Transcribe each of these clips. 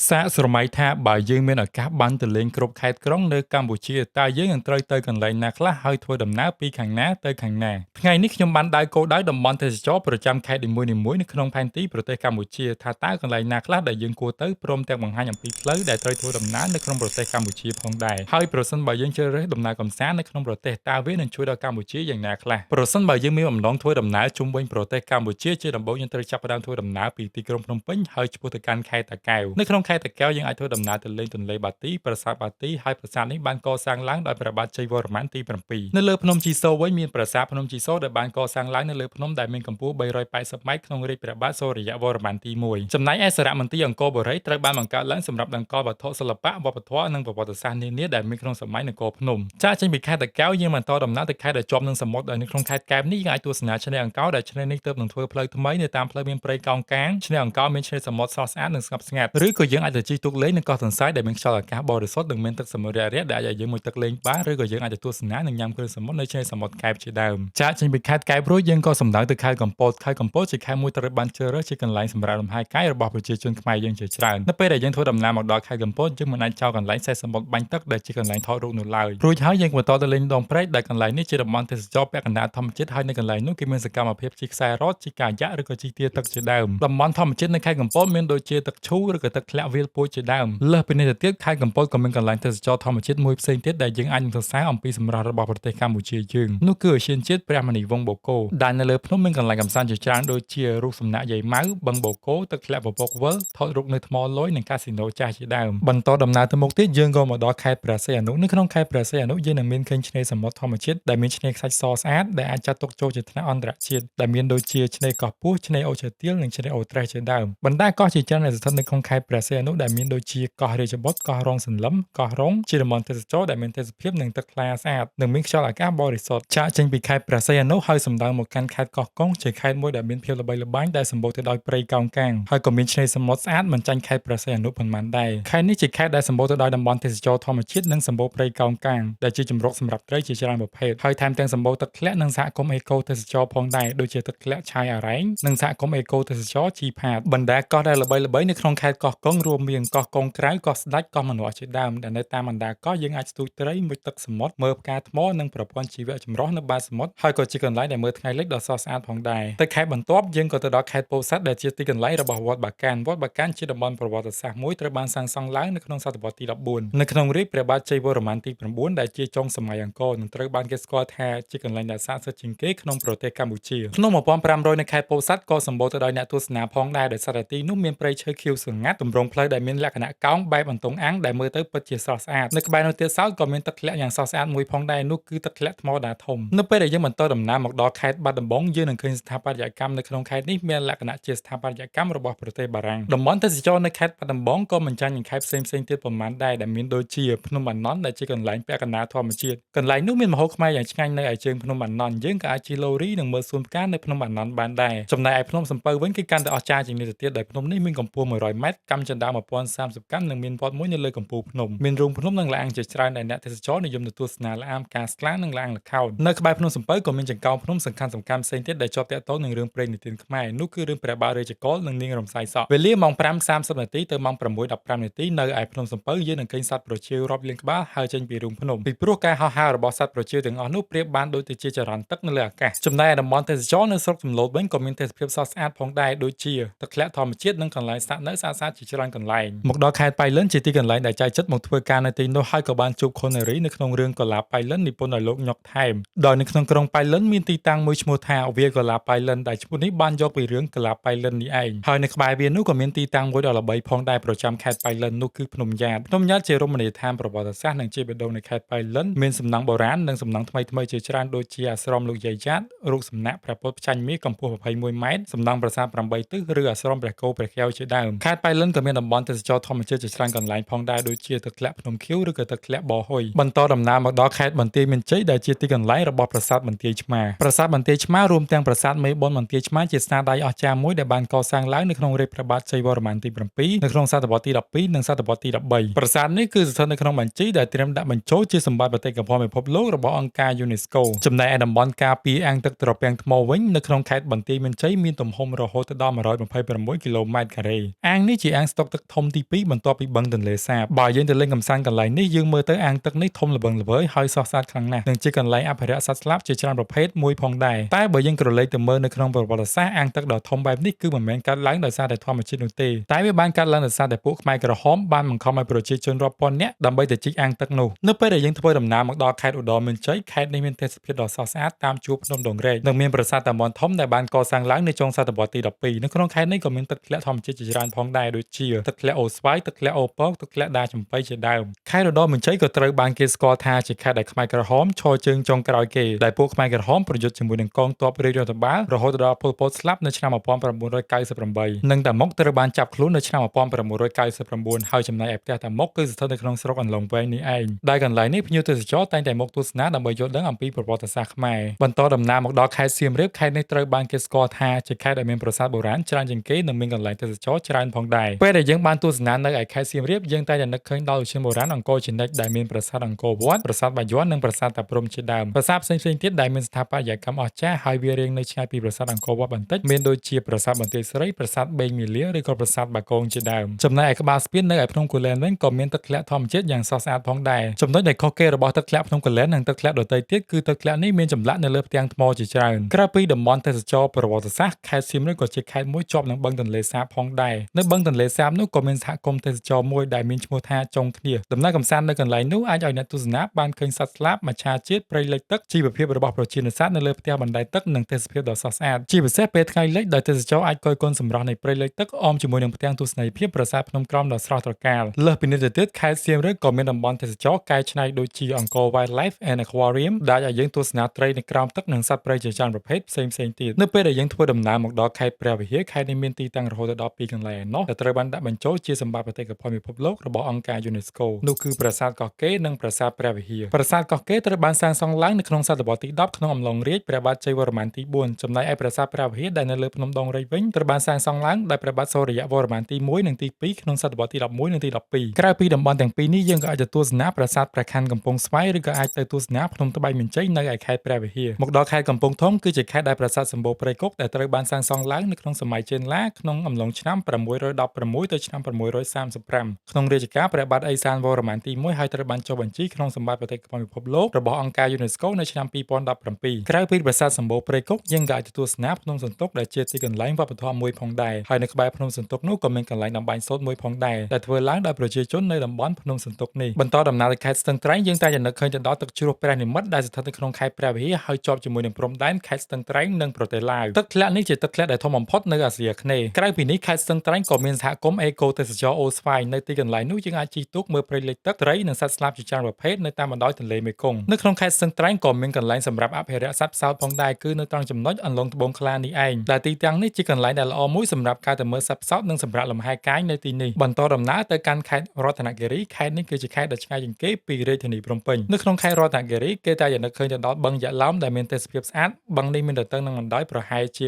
សាកស្រមៃថាបើយើងមានឱកាសបានទៅលេងគ្រប់ខេត្តក្រុងនៅកម្ពុជាតើយើងនឹងត្រូវទៅកន្លែងណាខ្លះហើយធ្វើដំណើរពីខាងណាទៅខាងណាថ្ងៃនេះខ្ញុំបានដើរគោលដៅតំបន់ទេសចរប្រចាំខេត្តនីមួយៗនៅក្នុងផែនទីប្រទេសកម្ពុជាថាតើកន្លែងណាខ្លះដែលយើងគួរទៅព្រមទាំងបង្ហាញអំពីផ្លូវដែលត្រូវធ្វើដំណើរនៅក្នុងប្រទេសកម្ពុជាផងដែរហើយប្រសិនបើយើងជ្រើសរើសដំណើរកម្សាន្តនៅក្នុងប្រទេសតើវានឹងជួយដល់កម្ពុជាយ៉ាងណាខ្លះប្រសិនបើយើងមានបំណងធ្វើដំណើរជុំវិញប្រទេសកម្ពុជាជាដំបូងយើងត្រូវចាប់ផ្ដើមធ្វើដំណើរពីទីក្រុងភ្នំពេញហើយឆ្ពោះទៅកាន់ខេត្តតាកែវនៅក្នុងខេត្តតាកែវយើងអាចធ្វើដំណើរទៅលេងទន្លេបាទីប្រាសាទបាទីហើយប្រាសាទនេះបានកសាងឡើងដោយព្រះបាទជ័យវរ្ម័នទី7នៅលើភ្នំជីសូរវិញមានប្រាសាទភ្នំជីសូរដែលបានកសាងឡើងនៅលើភ្នំដែលមានកម្ពស់380ម៉ែត្រក្នុងរាជ្យព្រះបាទសូរ្យវរ្ម័នទី1ចំណែកឯសារមន្ទីរអង្គរបូរីត្រូវបានបង្កើតឡើងសម្រាប់តម្កល់វត្ថុសិល្បៈវប្បធម៌និងប្រវត្តិសាស្ត្រនានាដែលមានក្នុងសម័យនគរភ្នំចាកចេញពីខេត្តតាកែវយើងបន្តដំណើរទៅខេត្តដែលជាប់នឹងសមុទ្រដោយនៅក្នុងខេត្តកែបនេះយើងអាចទស្សនាឆ្នេរអង្គរដែលឆ្នេរនេះទើបនឹងធ្វើផ្លូវថ្មីនៅតាមផ្លូវមានព្រៃកោងកាងឆ្នេរអង្គរមានឆ្នេរសមុទ្រស្រស់ស្អាតនិងស្ងប់ស្ងាត់ឬក៏យើងអាចទៅជិះទូកលេងនៅកោះទន្សាយដែលមានខ្យល់អាកាសបរិសុទ្ធនិងមានទឹកសមុទ្ររាក់ៗដែលអាចឲ្យយើងមុជទឹកលេងបានឬក៏យើងអាចទៅទស្សនានិងញ៉ាំគ្រឿងសមុទ្រនៅឆ្នេរសមុទ្រកែបជាដើមចាកចេញពីខេត្តកែបរួចយើងក៏សម្ដៅទៅខេត្តកំពតខេត្តកំពតជាខេត្តមួយត្រូវបានជ្រើសរើសជាកន្លែងសម្រាប់លំហែកាយរបស់ប្រជាជនខ្មែរយើងជាច្រើននៅពេលដែលយើងធ្វើដំណើរមកដល់ខេត្តកំពតយើងមិនអាចចោលកន្លែងសេះសមុទ្របាញ់ទឹកដែលជាកន្លែងថតរូបនោះឡើយរួចហើយយើងបន្តទៅលេងដងព្រែកដែលកន្លែងនេះជាតំបន់ទេសចរពាក់កណ្ដាលធម្មជាតិហើយនៅកន្លែងនោះគេមានសកម្មភាពជិះខ្សែរ៉កជិះកាយ៉ាក់ឬក៏ជិះទាទឹកជាដើមតំបន់ធម្មជាតិនៅខេត្តកំពតមានដូចជាទឹកឈូឬក៏ទឹកធ្លាក់វាលពូជជាដើមលើសពីនេះទៅទៀតខេត្តកំពតក៏មានកន្លែងទេសចរធម្មជាតិមួយផ្សេងទៀតដែលយើងអាចនឹងសរសើរអំពីសម្រស់របស់ប្រទេសកម្ពុជាយើងនោះគឺឧទ្យានជាតិព្រះមនីវង្សបូកគោដែលនៅលើភ្នំមានកន្លែងកម្សាន្តជាច្រើនដូចជារូបសំណាកយាយម៉ៅបឹងបូកគោទឹកធ្លាក់ពពកវិលថតរូបនៅថ្មលយនិងកាស៊ីណូចាស់ជាដើមបន្តដំណើរទៅមុខទៀតយើងក៏មកដល់ខេត្តព្រះសីហនុនៅក្នុងខេត្តព្រះសីហនុយើងនឹងមានឃើញឆ្នេរសមុទ្រធម្មជាតិដែលមានឆ្នេរខ្សាច់សស្អាតដែលអាចចាត់ទុកចូលជាថ្នាក់អន្តរជាតិដែលមានដូចជាឆ្នេរកោះពស់ឆ្នេរអូឈើទាលនិងឆ្នេរអូត្រេសជាដើមបណ្ដាកោះជាច្រើនដែលស្ថិតនៅក្នុងខេត្តព្រះសីហនុដែលមានដូចជាកោះរាជបុត្រកោះរងសន្លឹមកោះរងជាតំបន់ទេសចរដែលមានទេសភាពនិងទឹកថ្លាស្អាតនិងមានខ្យល់អាកាសបរិសុទ្ធចាកចេញពីខេត្តព្រះសីហនុហើយសម្ដៅមកកាន់ខេត្តកោះកុងជាខេត្តមួយដែលមានភាពល្បីល្បាញដែលសម្បូរទៅដោយព្រៃកោងកាងហើយក៏មានឆ្នេរសមុទ្រស្អាតមិនចាញ់ខេត្តព្រះសីហនុប៉ុន្មានដែរខេត្តនេះជាខេត្តដែលសម្បូរទៅដោយតំបន់ទេសចរធម្មជាតិនិងសម្បូរព្រៃកោងកាងដែលជាជម្រកសម្រាប់ត្រីជាច្រើនប្រភេទហើយថែមទាំងសម្បូរទឹកធ្លាក់និងសហគមន៍អេកូទេសចរផងដែរដូចជាទឹកធ្លាក់ឆាយអារ៉ែងនិងសហគមន៍អេកូទេសចរជីផាតបណ្ដាកោះដែលល្បីៗនៅក្នុងខេត្តកោះកុងរួមមានកោះកុងក្រៅកោះស្ដេចកោះមនួសជាដើមដែលនៅតាមបណ្ដាកោះយើងអាចស្ទូចត្រីមុជទឹកសមុទ្រមើលផ្កាថ្មនិងប្រព័ន្ធជីវៈចម្រុះនៅបាតសមុទ្រហើយក៏ជាកន្លែងដែលមើលថ្ងៃលិចដ៏ស្រស់ស្អាតផងដែរទៅខេត្តបន្ទាប់យើងក៏ទៅដល់ខេត្តពោធិ៍សាត់ដែលជាទីកន្លែងរបស់វត្តបាកានវត្តបាកានជាតំបន់ប្រវត្តិសាស្ត្រមួយត្រូវបានសាងសង់ឡើងនៅក្នុងសតវត្សទី14នៅក្នុងរាជ្យព្រះបាទជ័យវរ្ម័នទី9ដែលជាចុងសម័យអង្គរនិងត្រូវបានគេស្គាល់ថាជាកន្លែងដែលស័ក្តិសិទ្ធិជាងគេក្នុងប្រទេសកម្ពុជាភ្នំ1500នៅខេត្តពោធិ៍សាត់ក៏សម្បូរទៅដោយអ្នកទស្សនាផងដែរដោយសារតែទីនោះមានព្រៃឈើខៀវស្រងាត់ទម្រង់ផ្លូវដែលមានលក្ខណៈកោងបែបអន្ទង់អាំងដែលមើលទៅពិតជាស្រស់ស្អាតនៅក្បែរនោះទៀតសោតក៏មានទឹកធ្លាក់យ៉ាងស្រស់ស្អាតមួយផងដែរនោះគឺទឹកធ្លាក់ថ្មដាធំនៅពេលដែលយើងបន្តដំណើរមកដល់ខេត្តបាត់ដំបងយើងនឹងឃើញស្ថាបត្យកម្មនៅក្នុងខេត្តនេះមានលក្ខណៈជាស្ថាបត្យកម្មរបស់ប្រទេសបារាំងតំបន់ទេសចរនៅខេត្តបាត់ដំបងក៏មិនចាញ់នឹងខេត្តផ្សេងៗទៀតប៉ុន្មានដែរដែលមានដូចជាភ្នំអាណន់ដែលជាកន្លែងពាក់កណ្ដាលធម្មជាតិកន្លែងនោះមានម្ហូបខ្មែរយ៉ាងឆ្ងាញ់នៅឯជើងភ្នំអាណន់យើងក៏អាចជិះឡូរីនិងមើលសួនផ្កានៅភ្នំអាណន់បានដែរចំណែកឯភ្នំសំពៅវិញគឺកាន់តែអស្ចារ្យជាងនេះទៅទៀតដោយភ្នំនេះមានកម្ពស់100ម៉ែត្រកាំជណ្ដើរ1030កាំនិងមានវត្តមួយនៅលើកំពូលភ្នំមានរូងភ្នំនិងឡានជាច្រើនដែលអ្នកទេសចរនិយមទៅទស្សនាល្អាមការស្លានិងឡានល្ខោននៅក្បែរភ្នំសំពៅក៏មានចង្កោមភ្នំសំខាន់ៗផ្សេងទៀតដែលជាប់ទាក់ទងនឹងរឿងព្រេងនិទានខ្មែរនោះគឺរឿងព្រះបាទរាជកុលនិងនាងរំសាយសក់វេលាម៉ោង 5:30 នាទីទៅម៉ោង 6:15 នាទីនៅឯភ្នំសំពៅយើងនឹងឃើញសត្វប្រចៀវរាប់លានក្បាលហើរចេញពីរូងភ្នំពីព្រោះការហោះហើររបស់សត្វប្រចៀវទាំងអស់នោះប្រៀបបានដូចទៅជាចរន្តទឹកនៅលើអាកាសចំណែកឯតំបន់ទេសចរនៅស្រុកសំឡូតវិញក៏មានទេសភាពស្រស់ស្អាតផងដែរដូចជាទឹកធ្លាក់ធម្មជាតិនិងកន្លែងស្នាក់នៅស្អាតៗជាច្រើនកន្លែងមកដល់ខេត្តប៉ៃលិនជាទីកន្លែងដែលចែកចិត្តមកធ្វើការនៅទីនោះហើយក៏បានជួបខុននារីនៅក្នុងរឿងកុលាបប៉ៃលិននិពន្ធដោយលោកញ៉ុកថែមដោយនៅក្នុងក្រុងប៉ៃលិនមានទីតាំងមួយឈ្មោះថាវាលកុលាបប៉ៃលិនដែលឈ្មោះនេះបានយកពីរឿងកុលាបប៉ៃលិននេះឯងហើយនៅក្បែរវានោះក៏មានទីតាំងមួយដ៏ល្បីផងដែរប្រចាំខេត្តប៉ៃលិននោះគឺភ្នំយ៉ាតជារមណីយដ្ឋានប្រវត្តិសាស្ត្រនិងជាបេះដូងនៃខេត្តប៉ៃលិនមានសំណង់បុរាណនិងសំណង់ថ្មីៗជាច្រើនដូចជាអាស្រមលោកយាយយ៉ាតរូបសំណាកព្រះពុទ្ធផ្ចាញ់មាសកម្ពស់21ម៉ែត្រសំណង់ប្រាសាទ8ទិសឬអាស្រមព្រះគោព្រះកែវជាដើមខេត្តប៉ៃលិនក៏មានតំបន់ទេសចរធម្មជាតិជាច្រើនកន្លែងផងដែរដូចជាទឹកធ្លាក់ភ្នំខៀវឬក៏ទឹកធ្លាក់បរហ៊ុយបន្តដំណើរមកដល់ខេត្តបន្ទាយមានជ័យដែលជាទីកន្លែងរបស់ប្រាសាទបន្ទាយឆ្មាប្រាសាទបន្ទាយឆ្មារួមទាំងប្រាសាទមេបុណ្យបន្ទាយឆ្មាជាស្នាដៃអស្ចារ្យមួយដែលបានកសាងឡើងនៅក្នុងរាជ្យព្រះបាទជ័យវរ្ម័នទី7នៅក្នុងសតវត្សទី12និងសតវត្សទី13ប្រាសាទនេះគឺស្ថិតនៅក្នុងបញ្ជីដែលត្រៀមដាក់បញ្ចូលជាសម្បត្តិបេតិកភណ្ឌពិភពលោករបស់អង្គការ UNESCO ចំណែកឯតំបន់ការពារអាងទឹកត្រពាំងថ្មវិញនៅក្នុងខេត្តបន្ទាយមានជ័យមានទំហំរហូតដល់126គីឡូម៉ែត្រការ៉េអាងនេះជាអាងស្តុក ទឹកធំទី2បន្ទាប់ពីបឹងទន្លេសាបបើយើងទៅលេងកម្សាន្តកន្លែងនេះយើងមើលទៅអាងទឹកនេះធំល្វឹងល្វើយហើយស្រស់ស្អាតខ្លាំងណាស់និងជាកន្លែងអភិរក្សសត្វស្លាបជាច្រើនប្រភេទមួយផងដែរតែបើយើងក្រឡេកទៅមើលនៅក្នុងប្រវត្តិសាស្ត្រអាងទឹកដ៏ធំបែបនេះគឺមិនមែនកើតឡើងដោយសារតែធម្មជាតិនោះទេតែវាបានកើតឡើងដោយសារតែពួកខ្មែរក្រហមបានបង្ខំឲ្យប្រជាជនរាប់ពាន់នាក់ដើម្បីទៅជីកអាងទឹកនោះនៅពេលដែលយើងធ្វើដំណើរមកដល់ខេត្តឧត្តរមានជ័យខេត្តនេះមានទេសភាពដ៏ស្រស់ស្អាតតាមជួរភ្នំដងរែកនិងមានប្រាសាទតាម៉ុនធំដែលបានកសាងឡើងនៅចុងសតវត្សទី12នៅក្នុងខេត្តនេះក៏មានទឹកធ្លាក់ធម្មជាតិជាច្រើនផងដែរដូចជាទឹកធ្លាក់អូស្វាយទឹកធ្លាក់អូពកទឹកធ្លាក់ដាចំបៃជាដើមខេត្តឧត្តរមានជ័យក៏ត្រូវបានគេស្គាល់ថាជាខេត្តដែលខ្មែរក្រហមឈរជើងចុងក្រោយគេដែលពួកខ្មែរក្រហមប្រយុទ្ធជាមួយនឹងកងទ័ពរាជរដ្ឋបាលរហូតដល់ប៉ុល ពតស្លាប់នៅឆ្នាំ1998និងតាមុកត្រូវបានចាប់ខ្លួននៅឆ្នាំ1999ហើយចំណែកឯផ្ទះតាមុកគឺស្ថិតនៅក្នុងស្រុកអន្លង់វែងនេះឯងដែលកន្លែងនេះភ្ញៀវទេសចរតែងតែមកទស្សនាដើម្បីយល់ដឹងអំពីប្រវត្តិសាស្ត្រខ្មែរបន្តដំណើរមកដល់ខេត្តសៀមរាបខេត្តនេះត្រូវបានគេស្គាល់ថាជាខេត្តដែលមានប្រាសាទបុរាណច្រើនជាងគេនិងមានកន្លែងទេសចរច្រើនផងដែរពេលដែលយើងបានទស្សនានៅឯខេត្តសៀមរាបយើងតែងតែនឹកឃើញដល់ឧទ្យានបុរាណអង្គរជានិច្ចដែលមានប្រាសាទអង្គរវត្តប្រាសាទបាយ័ននិងប្រាសាទតាព្រហ្មជាដើមប្រាសាទផ្សេងៗទៀតដែលមានស្ថាបត្យកម្មអស្ចារ្យហើយវារៀងនៅឆ្ងាយពីប្រាសាទអង្គរវត្តបន្តិចមានដូចជាប្រាសាទបន្ទាយស្រីប្រាសាទបេងមាលាឬក៏ប្រាសាទបាគងជាដើមចំណែកឯក្បាលស្ពាននៅឯភ្នំគូលែនវិញក៏មានទឹកធ្លាក់ធម្មជាតិយ៉ាងស្រស់ស្អាតផងដែរចំណុចដែលខុសគេរបស់ទឹកធ្លាក់ភ្នំគូលែននិងទឹកធ្លាក់ដទៃទៀតគឺទឹកធ្លាក់នេះមានចម្លាក់នៅលើផ្ទាំងថ្មជាច្រើនក្រៅពីតំបន់ទេសចរប្រវត្តិសាស្ត្រខេត្តសៀមរាបក៏ជាខេត្តមួយជាប់នឹងបឹងទន្លេសាបផងដែរនៅបឹងទន្លេសាបនោះក៏មានសហគមន៍ទេសចរមួយដែលមានឈ្មោះថាចុងគ្នាដំណើរកម្សាន្តនៅកន្លែងនោះអាចឲ្យអ្នកទស្សនាបានឃើញសត្វស្លាបមច្ឆាជាតិព្រៃលិចទឹកជីវភាពរបស់ប្រជានេសាទនៅលើផ្ទះបណ្ដែតទឹកនិងទេសភាពដ៏ស្រស់ស្អាតជាពិសេសពេលថ្ងៃលិចដោយទេសចរអាចគយគន់សម្រស់នៃព្រៃលិចទឹកអមជាមួយនឹងផ្ទាំងទស្សនីយភាពប្រាសាទភ្នំក្រោមដ៏ស្រស់ត្រកាលលើសពីនេះទៅទៀតខេត្តសៀមរាបក៏មានតំបន់ទេសចរកែច្នៃដូចជាអង្គរ Wildlife and Aquarium ដែលឲ្យយើងទស្សនាត្រីនៅក្រោមទឹកនិងសត្វព្រៃជាច្រើនប្រភេទផ្សេងៗទៀតនៅពេលដែលយើងធ្វើដំណើរមកដល់ខេត្តព្រះវិហារខេត្តនេះមានទីតាំងរហូតដល់2កន្លែងឯណោះដែលត្រូវបានដាក់បញ្ចូលជាសម្បត្តិបេតិកភណ្ឌពិភពលោករបស់អង្គការ UNESCO នោះគឺប្រាសាទកោះកេរនិងប្រាសាទព្រះវិហារប្រាសាទកោះកេរត្រូវបានសាងសង់ឡើងនៅក្នុងសតវត្សទី10ក្នុងអំឡុងរាជ្យព្រះបាទជ័យវរ្ម័នទី4ចំណែកឯប្រាសាទព្រះវិហារដែលនៅលើភ្នំដងរែកវិញត្រូវបានសាងសង់ឡើងដោយព្រះបាទសូរ្យវរ្ម័នទី1និងទី2ក្នុងសតវត្សទី11និងទី12ក្រៅពីតំបន់ទាំងពីរនេះយើងក៏អាចទៅទស្សនាប្រាសាទព្រះខ័នកំពង់ស្វាយឬក៏អាចទៅទស្សនាភ្នំត្បែងមានជ័យនៅឯខេត្តព្រះវិហារមកដល់ខេត្តកំពង់ធំគឺជាខេត្តដែលប្រាសាទសម្បូរព្រៃគុកដែលត្រូវបានសាងសង់ឡើងនៅក្នុងសម័យចេនឡាក្នុងអំឡុងឆ្នាំ616ទៅឆ្នាំ635ក្នុងរាជការព្រះបាទឦសានវរ្ម័នទី1ហើយត្រូវបានចុះបញ្ជីក្នុងសម្បត្តិបេតិកភណ្ឌពិភពលោករបស់អង្គការ UNESCO នៅឆ្នាំ2017ក្រៅពីប្រាសាទសម្បូរព្រៃគុកយើងក៏អាចទៅទស្សនាភ្នំសន្ទុកដែលជាទីកន្លែងវប្បធម៌មួយផងដែរហើយនៅក្បែរភ្នំសន្ទុកនោះក៏មានកន្លែងតម្បាញសូត្រមួយផងដែរដែលធ្វើឡើងដោយប្រជាជននៅតំបន់ភ្នំសន្ទុកនេះបន្តដំណើរទៅខេត្តស្ទឹងត្រែងយើងតែងតែនឹកឃើញទៅដល់ទឹកជ្រោះព្រះនិមិត្តដែលស្ថិតនៅក្នុងខេត្តព្រះវិហារហើយជាប់ជាមួយនឹងព្រំដែនខេត្តស្ទឹងត្រែងនិងប្រទេសឡាវទឹកធ្លាក់នេះជាទឹកធ្លាក់ដែលធំបំផុតនៅអាស៊ីអាគ្នេយ៍ក្រៅពីនេះខេត្តស្ទឹងត្រែងក៏មានសហគមន៍អេកូទេសចរអូស្វាយនៅទីកន្លែងនោះយើងអាចជិះទូកមើលព្រៃលិចទឹកត្រីនិងសត្វស្លាបជាច្រើនប្រភេទនៅតាមបណ្ដោយទន្លេមេគង្គនៅក្នុងខេត្តស្ទឹងត្រែងក៏មានកន្លែងសម្រាប់អភិរក្សសត្វផ្សោតផងដែរគឺនៅត្រង់ចំណុចអន្លង់ត្បូងខ្លានេះឯងដែលទីតាំងនេះជាកន្លែងដែលល្អមួយសម្រាប់ការទៅមើលសត្វផ្សោតនិងសម្រាប់លំហែកាយនៅទីនេះបន្តដំណើរទៅកាន់ខេត្តរតនគិរីខេត្តនេះគឺជាខេត្តដ៏ឆ្ងាយជាងគេពីរាជធានីភ្នំពេញនៅក្នុងខេត្តរតនគិរីគេតែងតែនឹកឃើញទៅដល់បឹងយក្សឡោមដែលមានទេសភាពស្អាតបឹងនេះមានទទឹងនិងបណ្ដោយប្រហែលជា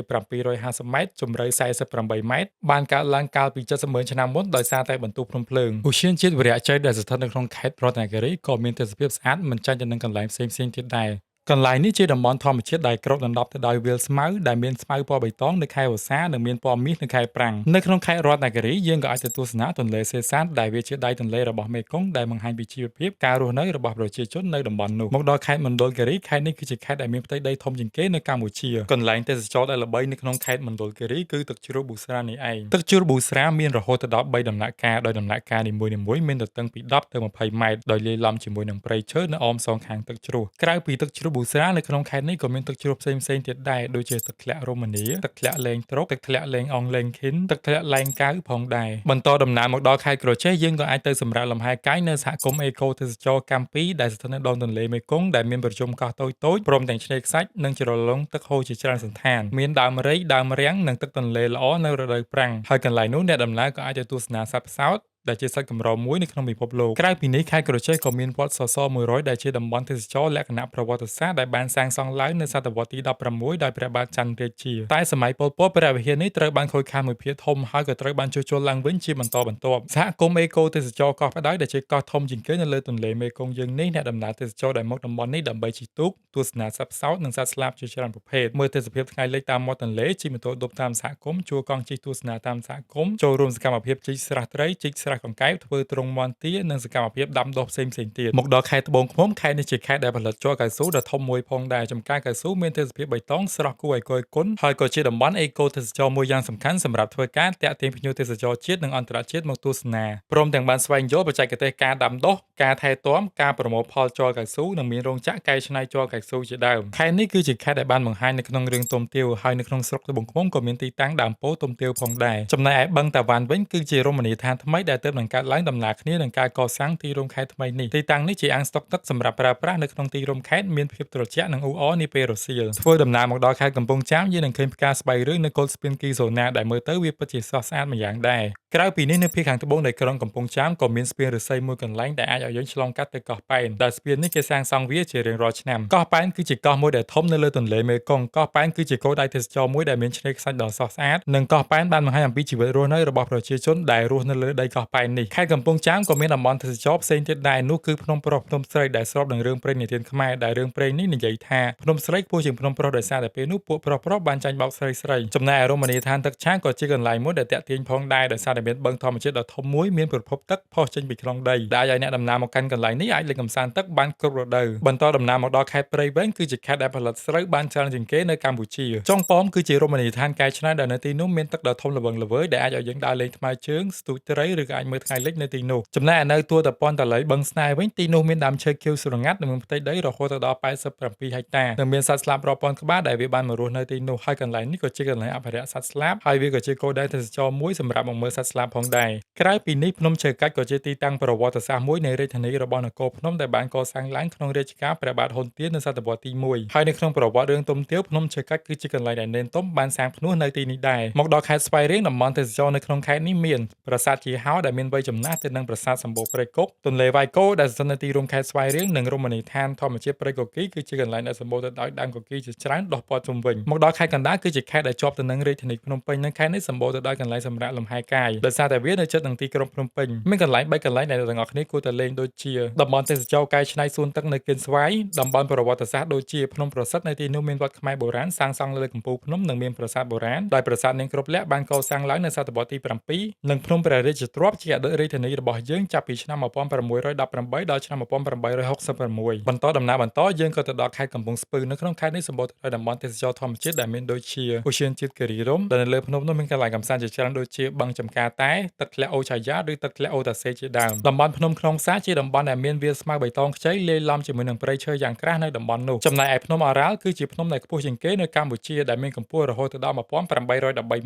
750ម៉ែត្រជម្រៅ48ម៉ែត្របានកើតឡើងកាលពី70,000ឆ្នាំមុនដោយសារតែបន្ទុះភ្នំភ្លើងឧទ្យានជាតិវីរៈជ័យដែលស្ថិតនៅក្នុងខេត្តរតនគិរីក៏មានទេសភាពស្អាតមិនចាញ់ទៅនឹងកន្លែងផ្សេងៗទៀតដែរកន្លែងនេះជាតំបន់ធម្មជាតិដែលគ្របដណ្ដប់ទៅដោយវាលស្មៅដែលមានស្មៅពណ៌បៃតងនៅខែវស្សានិងមានពណ៌មាសនៅខែប្រាំងនៅក្នុងខេត្តរតនគិរីយើងក៏អាចទៅទស្សនាទន្លេសេសានដែលវាជាដៃទន្លេរបស់មេគង្គដែលបង្ហាញពីជីវភាពការរស់នៅរបស់ប្រជាជននៅតំបន់នោះមកដល់ខេត្តមណ្ឌលគិរីខេត្តនេះគឺជាខេត្តដែលមានផ្ទៃដីធំជាងគេនៅកម្ពុជាកន្លែងទេសចរដែលល្បីនៅក្នុងខេត្តមណ្ឌលគិរីគឺទឹកជ្រោះប៊ូស្រានេះឯងទឹកជ្រោះប៊ូស្រាមានរហូតដល់3ដំណាក់កាលដោយដំណាក់កាលនីមួយៗមានទទឹងពី10ទៅ20ម៉ែត្រដោយលាយឡំជាមួយនឹងព្រៃឈើនៅអមសងខាងទឹកជ្រោះក្រៅពីទឹកជ្រោះប៊ូស្រានៅក្នុងខេត្តនេះក៏មានទឹកជ្រោះផ្សេងៗទៀតដែរដូចជាទឹកធ្លាក់រ៉ូម៉ានីទឹកធ្លាក់លេងត្រុកទឹកធ្លាក់លេងអង់លេងឃីនទឹកធ្លាក់ឡែងកៅផងដែរបន្តដំណើរមកដល់ខេត្តក្រចេះយើងក៏អាចទៅសម្រាកលំហែកាយនៅសហគមន៍អេកូទេសចរកម្ពុជាដែលស្ថិតនៅដងទន្លេមេគង្គដែលមានប្រជុំកោះតូចៗព្រមទាំងឆ្នេរខ្សាច់និងជ្រលងទឹកហូរជាច្រើនសន្តានមានដើមរែកដើមរាំងនិងទឹកទន្លេល្អនៅរដូវប្រាំងហើយកន្លែងនោះអ្នកដំណើរក៏អាចទៅទស្សនាសត្វផ្សោត ដែលជាសាច់កម្រមួយនៅក្នុងពិភពលោកក្រៅពីនេះខេត្តក្រចេះក៏មានវត្តសសរ100ដែលជាតំបន់ទេសចរណ៍លក្ខណៈប្រវត្តិសាស្ត្រដែលបានសាងសង់ឡើងនៅសតវត្សទី16ដោយព្រះបាទច័ន្ទរាជាតែសម័យប៉ុលពតព្រះវិហារនេះត្រូវបានខូចខាតមួយភាគធំហើយក៏ត្រូវបានជួសជុលឡើងវិញជាបន្តបន្ទាប់សហគមន៍អេកូទេសចរកោះផ្ដៅដែលជាកោះធំជាងគេនៅលើទន្លេមេគង្គយើងនេះអ្នកដំណើរទេសចរដែលមកតំបន់នេះដើម្បីជិះទូកទស្សនាសត្វផ្សោតនិងសត្វស្លាបជាច្រើនប្រភេទមើលទេសភាពថ្ងៃលិចតាមមាត់ទន្លេជិះម៉ូតូឌុបតាមសហគមន៍ជួលកង់ជិះទស្សនាតាមសហគមន៍ចូលរួមសកម្មភាពជីកស្រះត្រីជីកស្រះកង្កែបធ្វើទ្រុងមាន់ទានិងសកម្មភាពដាំដុះផ្សេងៗទៀតមកដល់ខេត្តត្បូងឃ្មុំខេត្តនេះជាខេត្តដែលផលិតជ័រកៅស៊ូដ៏ធំមួយផងដែរចំការកៅស៊ូមានទេសភាពបៃតងស្រស់គួរឲ្យគយគន់ហើយក៏ជាតំបន់អេកូទេសចរមួយយ៉ាងសំខាន់សម្រាប់ធ្វើការតាក់ទាញភ្ញៀវទេសចរជាតិនិងអន្តរជាតិមកទស្សនាព្រមទាំងបានស្វែងយល់បច្ចេកទេសការដាំដុះការថែទាំការប្រមូលផលជ័រកៅស៊ូនិងមានរោងចក្រកែច្នៃជ័រកៅស៊ូជាដើមខេត្តនេះគឺជាខេត្តដែលបានបង្ហាញនៅក្នុងរឿងទុំទាវហើយនៅក្នុងស្រុកត្បូងឃ្មុំក៏មានទីតាំងដើមពោធិ៍ទុំទាវផងដែរចំណែកឯបឹងតាវ៉ាន់វិញគឺជារមណីយដ្ឋានថ្មីដែលទើបនឹងកើតឡើងដំណើរគ្នានឹងការកសាងទីរួមខេត្តថ្មីនេះទីតាំងនេះជាអាងស្តុកទឹកសម្រាប់ប្រើប្រាស់នៅក្នុងទីរួមខេត្តមានភាពត្រជាក់និងអ៊ូអរនាពេលរសៀលធ្វើដំណើរមកដល់ខេត្តកំពង់ចាមយើងនឹងឃើញផ្កាស្បៃរឿងនៅកុលស្ពានគីហ្សូណាដែលមើលទៅវាពិតជាស្រស់ស្អាតម្យ៉ាងដែរក្រៅពីនេះនៅភាគខាងត្បូងនៃក្រុងកំពង់ចាមក៏មានស្ពានឫស្សីមួយកន្លែងដែលអាចឲ្យយើងឆ្លងកាត់ទៅកោះប៉ែនដែលស្ពាននេះគេសាងសង់វាជារៀងរាល់ឆ្នាំកោះប៉ែនគឺជាកោះមួយដែលធំនៅលើទន្លេមេគង្គកោះប៉ែនគឺជាគោលដៅទេសចរមួយដែលមានឆ្នេរខ្សាច់ដ៏ស្រស់ស្អាតនិងកោះប៉ែនបានបង្ហាញអំពីជីវិតរស់នៅរបស់ប្រជាជនដែលរស់នៅលើដីកោះប៉ែននេះខេត្តកំពង់ចាមក៏មានតំបន់ទេសចរផ្សេងទៀតដែរនោះគឺភ្នំប្រុសភ្នំស្រីដែលស្របនឹងរឿងព្រេងនិទានខ្មែរដែលរឿងព្រេងនេះនិយាយថាភ្នំស្រីខ្ពស់ជាងភ្នំប្រុសដោយសារតែពេលនោះពួកប្រុសបានចាញ់បោកស្រីចំណែកឯរមណីយដ្ឋានទឹកឆាងក៏ជាកន្លែងមួយដែលតាក់ទាញផងដែរដោយសារតែមានបឹងធម្មជាតិដ៏ធំមួយមានប្រភពទឹកផុសចេញពីក្នុងដីដែលឲ្យអ្នកដំណើរមកកាន់កន្លែងនេះអាចលេងកម្សាន្តទឹកបានគ្រប់រដូវបន្តដំណើរមកដល់ខេត្តព្រៃវែងគឺជាខេត្តដែលផលិតស្រូវបានច្រើនជាងគេនៅកម្ពុជាចុងប៉មគឺជារមណីយដ្ឋានកែច្នៃដែលនៅទីនោះមានទឹកដ៏ធំល្វឹងល្វើយដែលអាចឲ្យយើងដើរលេងថ្មើរជើងស្ទូចត្រីឬក៏អាចមើលថ្ងៃលិចនៅទីនោះចំណែកឯនៅទួលតពាន់តាឡីបឹងស្នេហ៍វិញទីនោះមានដើមឈើខៀវស្រងាត់និងមានផ្ទៃដីរហូតដល់87ហិកតានិងមានសត្វស្លាបរាប់ពាន់ក្បាលដែលវាបានមករស់នៅទីនោះហើយកន្លែងនេះក៏ជាកន្លែងអភិរក្សសត្វស្លាបហើយវាក៏ជាគោលដៅទេសចរមួយសម្រាប់មកមើលសត្វស្លាបផងដែរក្រៅពីនេះភ្នំឈើកាច់ក៏ជាទីតាំងប្រវត្តិសាស្ត្រមួយនៃរាជធានីរបស់នគរភ្នំដែលបានកសាងឡើងក្នុងរជ្ជកាលព្រះបាទហ៊ុនទៀននៅសតវត្សទី1ហើយនៅក្នុងប្រវត្តិរឿងទុំទាវភ្នំឈើកាច់គឺជាកន្លែងដែលនេនទុំបានសាងផ្នួសនៅទីនេះដែរមកដល់ខេត្តស្វាយរៀងតំបន់ទេសចរនៅក្នុងខេត្តនេះមានប្រាសាទជាហោដែលមានវ័យចំណាស់ទៅនឹងប្រាសាទសម្បូរព្រៃគុកទន្លេវាយគោដែលស្ថិតនៅទីរួមខេត្តស្វាយរៀងនិងរមណីយដ្ឋានធម្មជាតិព្រៃកុកីគឺជាកន្លែងដែលសម្បូរទៅដោយដើមកុកីជាច្រើនដុះព័ទ្ធជុំវិញមកដល់ខេត្តកណ្ដាលគឺជាខេត្តដែលជាប់ទៅនឹងរាជធានីភ្នំពេញនិងខេត្តនេះសម្បូរទៅដោយកន្លែងសម្រាកលំហែកាយដោយសារតែវានៅជិតនឹងទីក្រុងភ្នំពេញមានកន្លែង3កន្លែងដែលអ្នកទាំងអស់គ្នាគួរតែលេងដូចជាតំបន់ទេសចរកែច្នៃសួនទឹកនៅគៀនស្វាយតំបន់ប្រវត្តិសាស្ត្រដូចជាភ្នំប្រសិទ្ធនៅទីនោះមានវត្តខ្មែរបុរាណសាងសង់លើកំពូលភ្នំនិងមានប្រាសាទបុរាណដោយប្រាសាទនាងគ្រប់លក្ខបានកសាងឡើងនៅសតវត្សទី7និងភ្នំព្រះរាជទ្រព្យជាអតីតរាជធានីរបស់យើងចាប់ពីឆ្នាំ1618ដល់ឆ្នាំ1866បន្តដំណើរបន្តយើងក៏ទៅដល់ខេត្តកំពង់ស្ពឺនៅក្នុងខេត្តនេះសម្បូរទៅដោយតំបន់ទេសចរធម្មជាតិដែលមានដូចជាឧទ្យានជាតិគិរីរម្យដែលនៅលើភ្នំនោះមានកន្លែងកម្សាន្តជាច្រើនដូចជាបឹងចំការតែទឹកធ្លាក់អូឆាយ៉ាឬទឹកធ្លាក់អូតាសេជាដើមតំបន់ភ្នំក្នុងផ្សារជាតំបន់ដែលមានវាលស្មៅបៃតងខ្ចីលាយឡំជាមួយនឹងព្រៃឈើយ៉ាងក្រាស់នៅតំបន់នោះចំណែកឯភ្នំអរ៉ាល់គឺជាភ្នំដែលខ្ពស់ជាងគេនៅកម្ពុជាដែលមានកម្ពស់រហូតដល់1813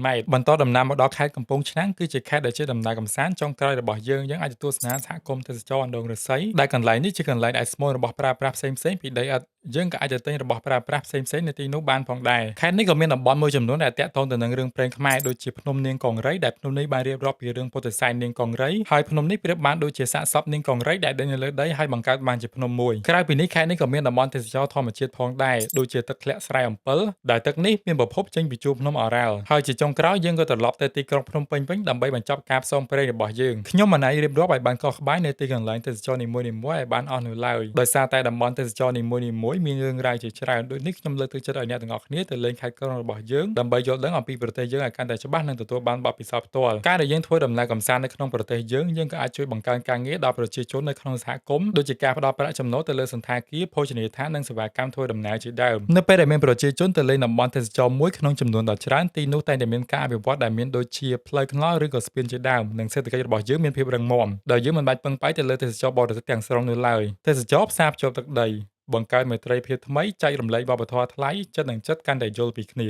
ម៉ែត្របន្តដំណើរមកដល់ខេត្តកំពង់ឆ្នាំងគឺជាខេត្តដែលជាដំណើរកម្សាន្តចុងក្រោយរបស់យើងអាចទទួលស្នាសហគមន៍ទេសចរអណ្ដូងឫស្សីដែលកន្លែងនេះជាកន្លែងដែលស្មូនរបស់ប្រើប្រាស់ផ្សេងពីដីឥដ្ឋយើងក៏អាចទៅទិញរបស់ប្រើប្រាស់ផ្សេងនៅទីនោះបានផងដែរខេត្តនេះក៏មានតំបន់មួយចំនួនដែលទាក់ទងទៅនឹងរឿងព្រេងខ្មែរដូចជាភ្នំនាងកង្រីដែលភ្នំនេះបានរៀបរាប់ពីរឿងពុទ្ធិសែននាងកង្រីហើយភ្នំនេះប្រៀបបានដូចជាសាកសពនាងកង្រីដែលដេញនៅលើដីហើយបង្កើតបានជាភ្នំមួយក្រៅពីនេះខេត្តនេះក៏មានតំបន់ទេសចរធម្មជាតិផងដែរដូចជាទឹកធ្លាក់ស្រែអំពិលដែលទឹកនេះមានប្រភពចេញពីជួរភ្នំអរ៉ាល់ហើយជាចុងក្រោយយើងក៏ត្រឡប់ទៅទីក្រុងភ្នំពេញវិញដើម្បីបញ្ចប់ការផ្សងព្រេងរបស់យើងខ្ញុំមិនអាចរៀបរាប់ឲ្យបានកោះក្បាយនៅទីកន្លែងទេសចរនីមួយៗឲ្យបានអស់នៅឡើយដោយសារតែតំបន់ទេសចរនីមួយៗមានរឿងរ៉ាវជាច្រើនដូចនេះខ្ញុំលើកទឹកចិត្តឲ្យអ្នកទាំងអស់គ្នាទៅលេងខេត្តក្រុងរបស់យើងដើម្បីយល់ដឹងអំពីប្រទេសយើងឲ្យកាន់តែច្បាស់និងទទួលបានបទពិសោធន៍ផ្ទាល់ការដែលយើងធ្វើដំណើរកម្សាន្តនៅក្នុងប្រទេសយើងក៏អាចជួយបង្កើនការងារដល់ប្រជាជននៅក្នុងសហគមន៍ដូចជាការផ្ដល់ប្រាក់ចំណូលទៅលើសន្តាគារភោជនីយដ្ឋាននិងសេវាកម្មធ្វើដំណើរជាដើមនៅពេលដែលមានប្រជាជនទៅលេងតំបន់ទេសចរមួយក្នុងចំនួនដ៏ច្រើនទីនោះតែងតែមានការអភិវឌ្ឍដែលមានដូចជាផ្លូវថ្នល់ឬក៏ស្ពានជាដើមនិងសេដ្ឋកិច្ចរបស់យើងមានភាពរឹងមាំដោយយើងមិនបាច់ពឹងផ្អែកទៅលើទេសចរបរទេសទាំងស្រុងនោះឡើយទេសចរផ្សារភ្ជាប់ទឹកដីបង្កើតមេត្រីភាពថ្មីចែករំលែកវប្បធម៌ថ្លៃចិត្តនឹងចិត្តកាន់តែយល់ពីគ្នា